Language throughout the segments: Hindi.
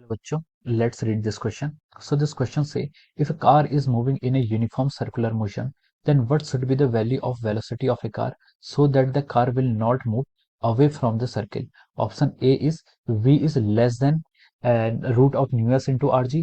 Hello bachcho, let's read this question. So this question say, if a car is moving in a uniform circular motion, then what should be the value of velocity of a car so that the car will not move away from the circle? Option A is V is less than root of nu s into rg.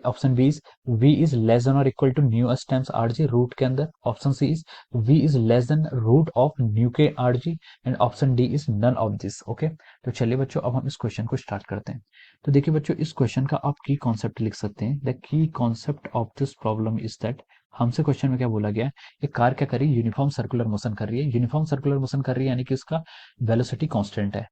Option B is V is less than or equal to nu s times rg root के अंदर. Option C is V is less than root of nu के rg and option D is none of this. Okay, तो चलिए बच्चों अब हम इस क्वेश्चन को स्टार्ट करते हैं. तो देखिए बच्चों इस क्वेश्चन का आप की कॉन्सेप्ट लिख सकते हैं. The key concept of this problem is that हमसे क्वेश्चन में क्या बोला गया है, एक कार क्या कर रही है, यूनिफॉर्म सर्कुलर मोशन कर रही है. यूनिफॉर्म सर्कुलर मोशन कर रही है यानी कि उसका वेलोसिटी कांस्टेंट है,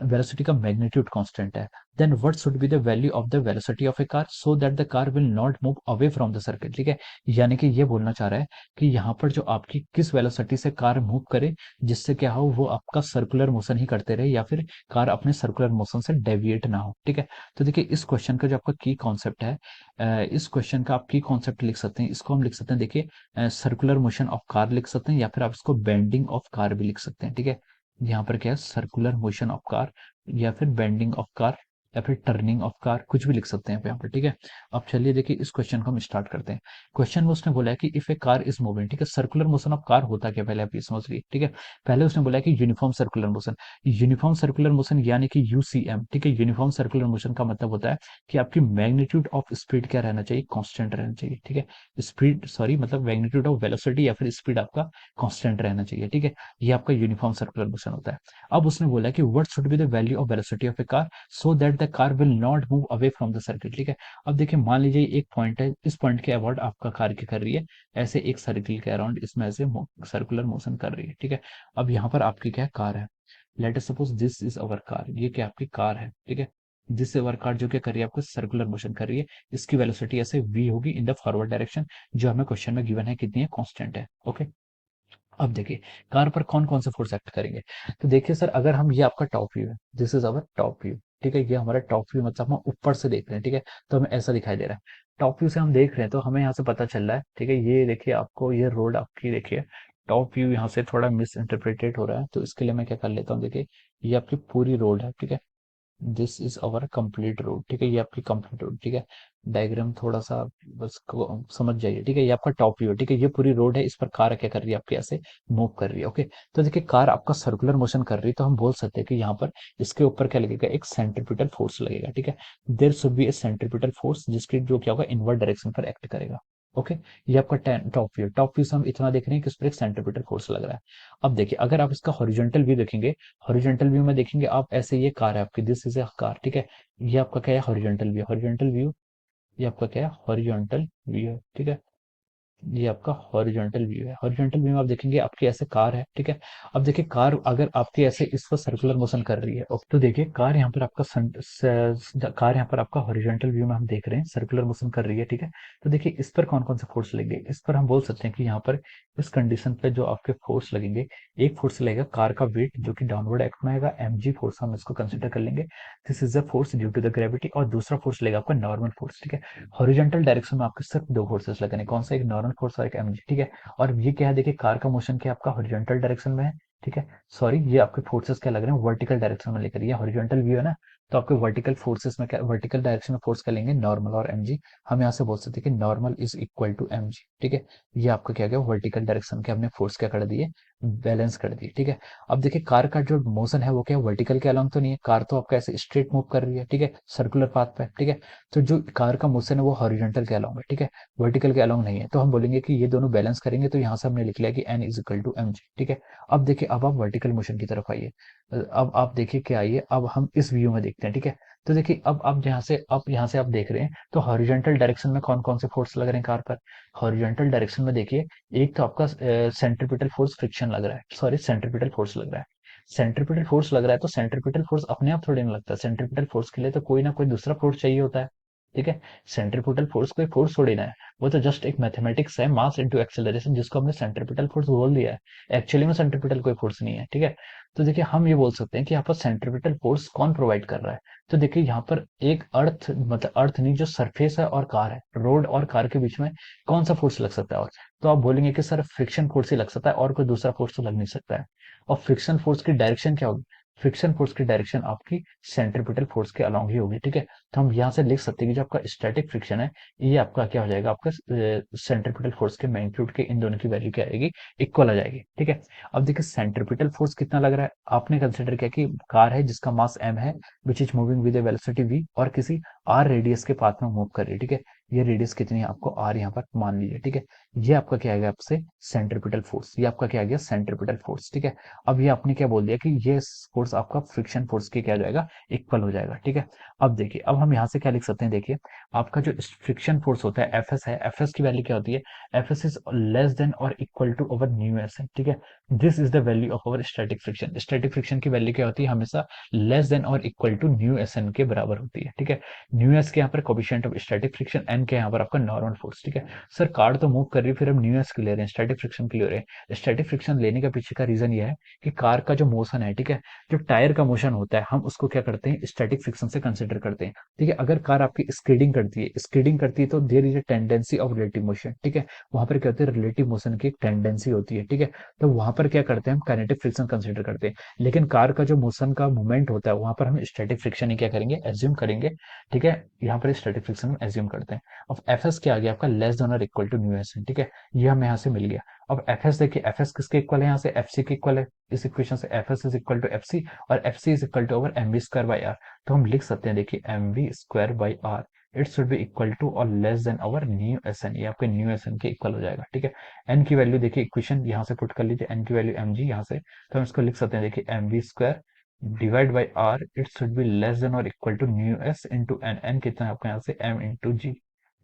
वेलोसिटी का मैग्नीट्यूड कांस्टेंट है. Then what should be the value of the velocity of a car so that the car will not move away from the circle. ठीक है, यानी कि ये बोलना चाह रहा है कि यहाँ पर जो आपकी किस वेलोसिटी से कार मूव करे जिससे क्या हो, वो आपका सर्कुलर मोशन ही करते रहे या फिर कार अपने सर्कुलर मोशन से डेविएट ना हो. ठीक है, तो देखिए इस क्वेश्चन का जो आपका की कॉन्सेप्ट है, इस क्वेश्चन का आप की कॉन्सेप्ट लिख सकते हैं. इसको हम लिख सकते हैं, देखिए सर्कुलर मोशन ऑफ कार लिख सकते हैं या फिर आप इसको बेंडिंग ऑफ कार भी लिख सकते हैं. ठीक है, यहाँ पर क्या है, सर्कुलर मोशन ऑफ कार या फिर बेंडिंग ऑफ कार या फिर टर्निंग ऑफ कार, कुछ भी लिख सकते हैं यहाँ पर. ठीक है, अब चलिए देखिए इस क्वेश्चन को हम स्टार्ट करते हैं. क्वेश्चन में उसने बोला है कि if A car is moving. ठीक है, सर्कुलर मोशन ऑफ कार होता क्या, पहले आप ये समझ लीजिए. ठीक है, पहले उसने बोला है कि uniform circular motion. Uniform circular motion यानी कि यूसीएम. ठीक है, यूनिफॉर्म सर्कुलर मोशन का मतलब होता है कि आपकी मैग्नीट्यूड ऑफ स्पीड क्या रहना चाहिए, कांस्टेंट रहना चाहिए. ठीक है, स्पीड सॉरी मतलब मैग्नीट्यूड ऑफ वेलोसिटी या फिर स्पीड आपका कांस्टेंट रहना चाहिए. ठीक है, ये आपका यूनिफॉर्म सर्कुलर मोशन होता है. अब उसने बोला कि what should be the value of velocity of a car so that the car will not move away from the circle. ठीक है, अब देखिए मान लीजिए एक पॉइंट है, इस पॉइंट के अबाउट आपका कार क्या कर रही है, ऐसे एक सर्किल के अराउंड इसमें ऐसे सर्कुलर मोशन कर रही है. ठीक है, अब यहाँ पर आपकी क्या कार है, let us suppose this is our car, ये क्या आपकी कार है. ठीक है, दिस अवर कार जो क्या कर रही है, आपको सर्कुलर मोशन कर रही है. इसकी वेलोसिटी ऐसे v होगी इन द फॉरवर्ड डायरेक्शन, जो हमें क्वेश्चन में गिवन है कितनी है, कांस्टेंट है. ओके, अब देखिए कार पर कौन कौन से फोर्स एक्ट करेंगे. तो देखिए सर, अगर हम, ये आपका टॉप व्यू है, this is our top view. ठीक है, ये हमारा टॉप व्यू मतलब हम ऊपर से देख रहे हैं. ठीक है, तो हमें ऐसा दिखाई दे रहा है. टॉप व्यू से हम देख रहे हैं तो हमें यहाँ से पता चल रहा है. ठीक है, ये देखिए आपको ये रोड आपकी, देखिए टॉप व्यू यहाँ से थोड़ा मिस इंटरप्रेटेड हो रहा है, तो इसके लिए मैं क्या कर लेता हूँ, देखिए ये आपकी पूरी रोड है. ठीक है, this is our complete road. ठीक है, ये आपकी कंप्लीट रोड. ठीक है, डायग्राम थोड़ा सा बस को समझ जाइए. ठीक है, ये आपका टॉप व्यू है. ठीक है, ये पूरी रोड है, इस पर कार क्या कर रही है, आपकी ऐसे मूव कर रही है. ओके, तो देखिए कार आपका सर्कुलर मोशन कर रही है, तो हम बोल सकते हैं कि यहाँ पर इसके ऊपर क्या लगेगा, एक सेंट्रीपिटल फोर्स लगेगा. ठीक है, there should be a centripetal force जिसकी जो क्या होगा, इनवर्ट डायरेक्शन पर एक्ट करेगा. ओके, ये आपका टॉप व्यू. टॉप व्यू से हम इतना देख रहे हैं कि उस पर एक सेंट्रीपिटल फोर्स लग रहा है. अब देखिए अगर आप इसका हॉरिजॉन्टल व्यू देखेंगे, हॉरिजॉन्टल व्यू में देखेंगे आप ऐसे, ये कार है आपकी, दिस इज ए कार. ठीक है, ये आपका क्या है, हॉरिजॉन्टल व्यू. हॉरिजॉन्टल व्यू, ये आपका क्या है, हॉरिजॉन्टल व्यू है. ठीक है, ये आपका हॉरिजॉन्टल व्यू है. हॉरिजॉन्टल व्यू में आप देखेंगे आपकी ऐसे कार है. ठीक है, अब देखिए कार अगर आपकी ऐसे इस पर सर्कुलर मोशन कर रही है, तो देखिए कार यहाँ पर आपका कार यहाँ पर आपका हॉरिजॉन्टल व्यू में हम देख रहे हैं सर्कुलर मोशन कर रही है. ठीक है, तो देखिए इस पर कौन कौन से फोर्स लगेंगे, इस पर हम बोल सकते हैं कि यहाँ पर इस कंडीशन पे जो आपके फोर्स लगेंगे, एक फोर्स लगेगा कार का वेट जो कि डाउनवर्ड एक्ट में आएगा, mg फोर्स हम इसको कंसिडर कर लेंगे, this is the force due to the gravity. और दूसरा फोर्स लगेगा आपका नॉर्मल फोर्स. ठीक है, हॉरिजॉन्टल डायरेक्शन में आपके सिर्फ दो फोर्सेस लगने, कौन सा, एक नॉर्मल फोर्स और एक mg. ठीक है, और ये क्या है, देखिए कार का मोशन क्या आपका हॉरिजॉन्टल डायरेक्शन में है. ठीक है, सॉरी ये आपके फोर्सेस क्या लग रहे हैं, वर्टिकल डायरेक्शन में लेकर, ये हॉरिजॉन्टल व्यू है ना, तो आपके वर्टिकल फोर्सेस में क्या, वर्टिकल डायरेक्शन में फोर्स क्या लेंगे, नॉर्मल और mg. हम यहाँ से बोल सकते हैं कि normal is equal to mg. ठीक है, ये आपका क्या गया, वर्टिकल डायरेक्शन के हमने फोर्स क्या कर दिए, बैलेंस कर दिए. ठीक है, अब देखिए कार का जो मोशन है वो क्या, वर्टिकल के अलोंग तो नहीं है, कार तो आपका ऐसे स्ट्रेट मूव कर रही है. ठीक है, सर्कुलर पाथ पे. ठीक है, तो जो कार का मोशन है वो हॉरिजॉन्टल के अलोंग है. ठीक है, वर्टिकल के अलोंग नहीं है, तो हम बोलेंगे कि ये दोनों बैलेंस करेंगे, तो यहाँ से हमने लिख लिया कि n is equal to mg. ठीक है, अब देखिए अब आप वर्टिकल मोशन की तरफ आइए. अब आप देखिए क्या आइए, अब हम इस व्यू में देखते हैं. ठीक है, तो देखिए अब यहाँ से आप देख रहे हैं तो हॉरिजॉन्टल डायरेक्शन में कौन कौन से फोर्स लग रहे हैं कार पर. हॉरिजॉन्टल डायरेक्शन में देखिए एक तो आपका सेंट्रीपिटल फोर्स फ्रिक्शन लग रहा है, सॉरी सेंट्रीपिटल फोर्स लग रहा है. सेंट्रीपिटल फोर्स लग रहा है तो सेंट्रीपिटल फोर्स अपने आप थोड़ी ना लगता है, सेंट्रीपिटल फोर्स के लिए तो कोई ना कोई दूसरा फोर्स चाहिए होता है. ठीक है, सेंट्रीपिटल फोर्स कोई फोर्स थोड़ी ना है, वो तो जस्ट एक मैथमेटिक्स है, मास इनटू एक्सेलरेशन, जिसको हमने सेंट्रीपिटल फोर्स बोल दिया है. एक्चुअली में सेंट्रीपिटल कोई फोर्स नहीं है. ठीक है, तो देखिए हम ये बोल सकते हैं कि यहाँ पर सेंट्रीपिटल फोर्स कौन प्रोवाइड कर रहा है. तो देखिए यहाँ पर एक अर्थ, मतलब अर्थ नहीं, जो सरफेस है और कार है, रोड और कार के बीच में कौन सा फोर्स लग सकता है, और तो आप बोलेंगे कि सर फ्रिक्शन फोर्स ही लग सकता है, और कोई दूसरा फोर्स तो लग नहीं सकता है. और फ्रिक्शन फोर्स की डायरेक्शन क्या होगी, फ्रिक्शन फोर्स की डायरेक्शन आपकी सेंट्रीपिटल फोर्स के अलॉन्ग ही होगी, ठीक है। तो हम यहाँ से लिख सकते हैं कि जो आपका स्टैटिक फ्रिक्शन है ये आपका क्या हो जाएगा, आपका सेंट्रीपिटल फोर्स के मैग्नीट्यूड के इन दोनों की वैल्यू क्या आएगी, इक्वल आ जाएगी, ठीक है। अब देखिए सेंट्रीपिटल फोर्स कितना लग रहा है, आपने कंसिडर किया कि कार है जिसका मास m है, which is moving with A velocity v और किसी r रेडियस के पाथ में मूव कर रही है, ठीक है। ये रेडियस कितनी है आपको r यहाँ पर मान लीजिए, ठीक है। ये आपका क्या आएगा आपसे सेंट्रीपिटल फोर्स, ये आपका क्या आ गया सेंट्रीपिटल फोर्स, ठीक है। अब ये आपने क्या बोल दिया कि ये फोर्स आपका फ्रिक्शन फोर्स के क्या हो जाएगा, इक्वल हो जाएगा, ठीक है। अब देखिए अब हम यहाँ से क्या लिख सकते हैं, देखिए आपका जो फ्रिक्शन फोर्स होता है एफएस है, एफएस की वैल्यू क्या होती है, एफएस इज लेस देन और equal to our mu S, ठीक है। This is the value of our static friction. Static friction की वैल्यू क्या होती है, हमेशा लेस देन और equal to mu S N के बराबर होती है, ठीक है। न्यू एस के यहाँ पर coefficient of static friction, N के यहाँ पर आपका नॉर्मल फोर्स, ठीक है। सर कार तो मूव कर रही है, फिर हम न्यू एस के ले रहे हैं, स्टैटिक फ्रिक्शन के ले रहे हैं। स्टैटिक फ्रिक्शन लेने का पीछे का रीजन ये है कि कार का जो मोशन है, ठीक है, जो टायर का मोशन होता है हम उसको क्या करते हैं, स्टैटिक फ्रिक्शन से कंसिडर करते हैं, ठीक है। अगर कार आपकी स्कीडिंग करती है तो there is a tendency of relative motion, ठीक है। वहां पर क्या होती है, रिलेटिव मोशन की एक टेंडेंसी होती है, ठीक है। तो वहां पर क्या करते हैं, हम काइनेटिक फ्रिक्शन कंसिडर करते हैं। लेकिन कार का जो मोशन का मूवमेंट होता है वहां पर हम स्टैटिक फ्रिक्शन ही क्या करेंगे, एज्यूम करेंगे, ठीक है। यहाँ पर स्टैटिक फ्रिक्शन हम एज्यूम करते हैं। अब एफ एस क्या आ गया आपका, लेस देन और इक्वल टू न्यू एस, ठीक है। ये हमें यहाँ से मिल गया। अब एफ एस देखिए, एफ एस किसके इक्वल है, यहाँ से एफ सी के इक्वल है, इस इक्वेशन से F S is equal to F C और F C is equal to our M V square by R. तो हम लिख सकते हैं, देखिए M V square by R it should be equal to और less than our mu S N, ये आपके न्यू एस एन के इक्वल हो जाएगा, ठीक है। एन की वैल्यू देखिए, इक्वेशन यहाँ से पुट कर लीजिए, एन की वैल्यू एम जी यहाँ से, तो हम इसको लिख सकते हैं, देखिए M V square divide by R it should be less than और equal to mu S into N, N कितना है आपका यहाँ से एम इंटू जी,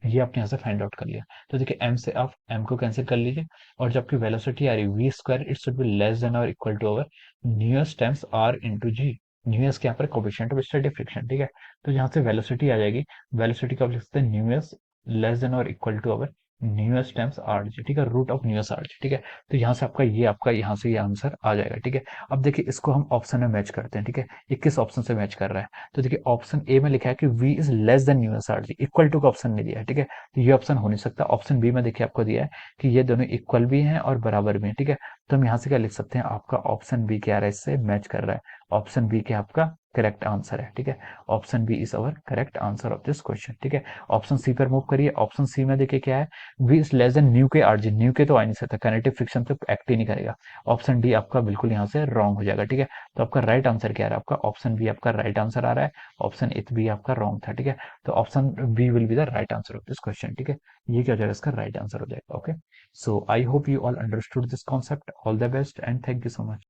ये आपने यहाँ से फाइंड आउट कर लिया। तो देखिए m से आप m को कैंसिल कर लीजिए और जो आपकी वेलोसिटी आ रही है V square it should be less than और equal to our mu s times r into G. Mu s के यहाँ पर कोफिशिएंट ऑफ स्टैटिक फ्रिक्शन, ठीक है। तो यहाँ से वेलोसिटी आ जाएगी, वेलोसिटी का आप लिख सकते हैं न्यूएस लेस देन और equal to our mu s times R G, ठीक है, root of mu s R G, ठीक है। तो यहाँ से आपका यहाँ से ये आंसर आ जाएगा, ठीक है। अब देखिए इसको हम ऑप्शन में मैच करते हैं, ठीक है। ये किस ऑप्शन से मैच कर रहा है, तो देखिए ऑप्शन ए में लिखा है कि v is less than mu S R G, equal to का ऑप्शन नहीं दिया है, ठीक है। तो ये ऑप्शन हो नहीं सकता। ऑप्शन बी में देखिए आपको दिया है कि ये दोनों इक्वल भी हैं और बराबर भी हैं, ठीक है। तो हम यहाँ से क्या लिख सकते हैं, आपका ऑप्शन बी क्या आ रहा है, इससे मैच कर रहा है। ऑप्शन बी क्या आपका करेक्ट आंसर है, ठीक है। Option B is our correct answer of this question, ठीक है। ऑप्शन सी पर मूव करिए। ऑप्शन सी में देखिए क्या है, v is less than new के आर जी, न्यू के तो आ नहीं सकता, काइनेटिक फ्रिक्शन तो एक्ट ही नहीं करेगा। ऑप्शन डी आपका बिल्कुल यहाँ से रॉन्ग हो जाएगा, ठीक है। तो आपका राइट आंसर क्या आ रहा है, आपका ऑप्शन बी आपका राइट आंसर आ रहा है। ऑप्शन ए बी आपका रॉन्ग था, ठीक है। तो option B will be the right answer of this question, ठीक है। ये क्या हो जाएगा, इसका राइट आंसर हो जाएगा, okay. So I hope you all understood this concept. All the best and thank you so much.